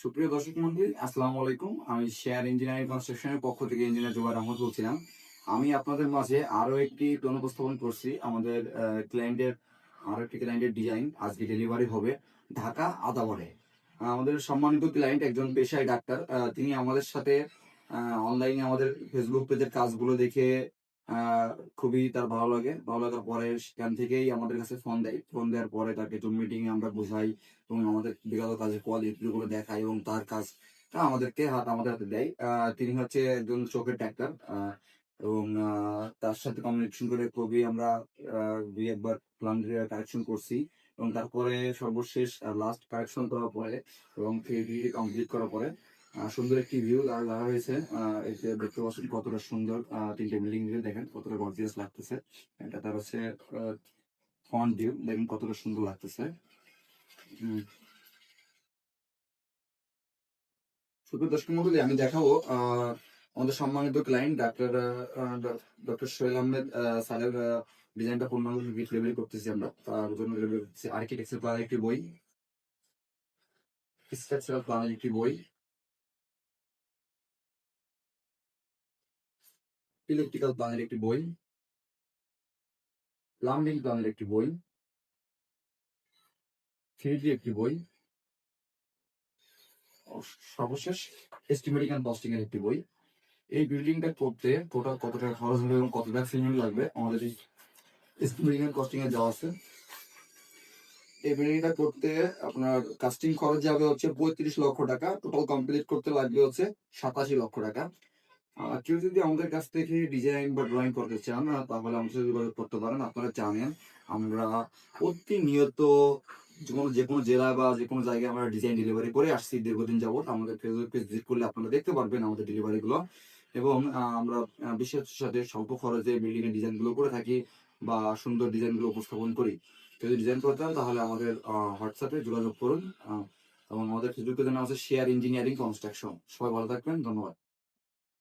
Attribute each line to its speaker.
Speaker 1: সুপ্রিয় দর্শক মন্ডলী, আসসালামু আলাইকুম। আমি শেয়ার ইঞ্জিনিয়ারিং কনস্ট্রাকশনের পক্ষ থেকে ইঞ্জিনিয়ার জুবাইর আহমদ বলছিলাম। আমি আপনাদের মাঝে আরো একটি পণ্য উপস্থাপন করছি। আমাদের ক্লায়েন্টের আরো একটি ক্লায়েন্টের ডিজাইন আজকে ডেলিভারি হবে ঢাকা আদাবরে। আমাদের সম্মানিত ক্লায়েন্ট একজন পেশায় ডাক্তার। তিনি আমাদের সাথে অনলাইনে আমাদের ফেসবুক পেজের কাজগুলো দেখে আহ, খুবই তার ভালো লাগে। ভালো লাগার পরে সেখান থেকেই আমাদের কাছে ফোন দেয়। ফোন দেওয়ার পরে তাকে জুম মিটিং এ আমরা বোঝাই এবং আমাদের বিগত কাজের কোয়ালিটি গুলো দেখায় এবং তার কাজটা আমাদের হাতে দেয়। তিনি হচ্ছে একজন চোখের ডাক্তার এবং তার সাথে কমিউনিকেশন করে খুবই আমরা দুই একবার প্ল্যান কারেকশন করছি এবং তারপরে সর্বশেষ লাস্ট কারেকশন করার পরে এবং থ্রি কমপ্লিট করার পরে সুন্দর একটি ভিউ দেওয়া হয়েছে। এই যে দেখতে পাচ্ছেন কতটা সুন্দর, তিনটে বিল্ডিং দেখেন কতটা গর্জিয়াস লাগতেছে। এটা তার হচ্ছে ফ্রন্ট ভিউ, দেখেন কতটা সুন্দর লাগতেছে। সুপ্রিয় দর্শক মন্ডলী, আমি দেখাবো আমাদের সম্মানিত ক্লায়েন্ট ডক্টর সোহেল আহমেদ স্যারের ডিজাইনটা পূর্ণাঙ্গ ডেলিভারি করতেছি। আমরা তার জন্য ডেলিভারি করতেছি আর্কিটেকচার প্ল্যানের একটি বই, স্ট্রাকচারাল প্ল্যানের একটি বই, ইলেকট্রিক্যাল প্ল্যানের একটি বই, প্লাম্বিং প্ল্যানের একটি বই, 3D একটি বই, সর্বশেষ এস্টিমেটিং অ্যান্ড কস্টিং এর একটি বই। এই বিল্ডিংটা করতে টোটাল কত টাকা খরচ হবে এবং কত টাকা সিমেন্ট লাগবে আমাদের এই এস্টিমেটিং অ্যান্ড কস্টিং এ দেওয়া আছে। এই বিল্ডিংটা করতে আপনার কাস্টিং খরচ যাবে হচ্ছে 35 লক্ষ টাকা, টোটাল কমপ্লিট করতে লাগবে হচ্ছে 87 লক্ষ টাকা। কেউ যদি আমাদের কাছ থেকে ডিজাইন বা ড্রয়িং করতে চান তাহলে আমাদের সাথে যোগাযোগ করতে পারেন। আপনারা জানেন আমরা প্রতিনিয়ত যে কোনো জেলা বা যে কোনো জায়গায় আমরা ডিজাইন ডেলিভারি করে আসছি দীর্ঘদিন যাবত। আমাদের ফেসবুক পেজ ভিজিট করলে আপনারা দেখতে পারবেন আমাদের ডেলিভারি গুলো এবং আমরা বিশেষ সাথে স্বল্প খরচে বিল্ডিং এর ডিজাইন গুলো করে থাকি বা সুন্দর ডিজাইন গুলো উপস্থাপন করি। যদি ডিজাইন করতে চান তাহলে আমাদের হোয়াটসঅ্যাপে যোগাযোগ করুন এবং আমাদের ফেসবুক পেজের নাম আছে শেয়ার ইঞ্জিনিয়ারিং কনস্ট্রাকশন। সবাই ভালো থাকবেন, ধন্যবাদ।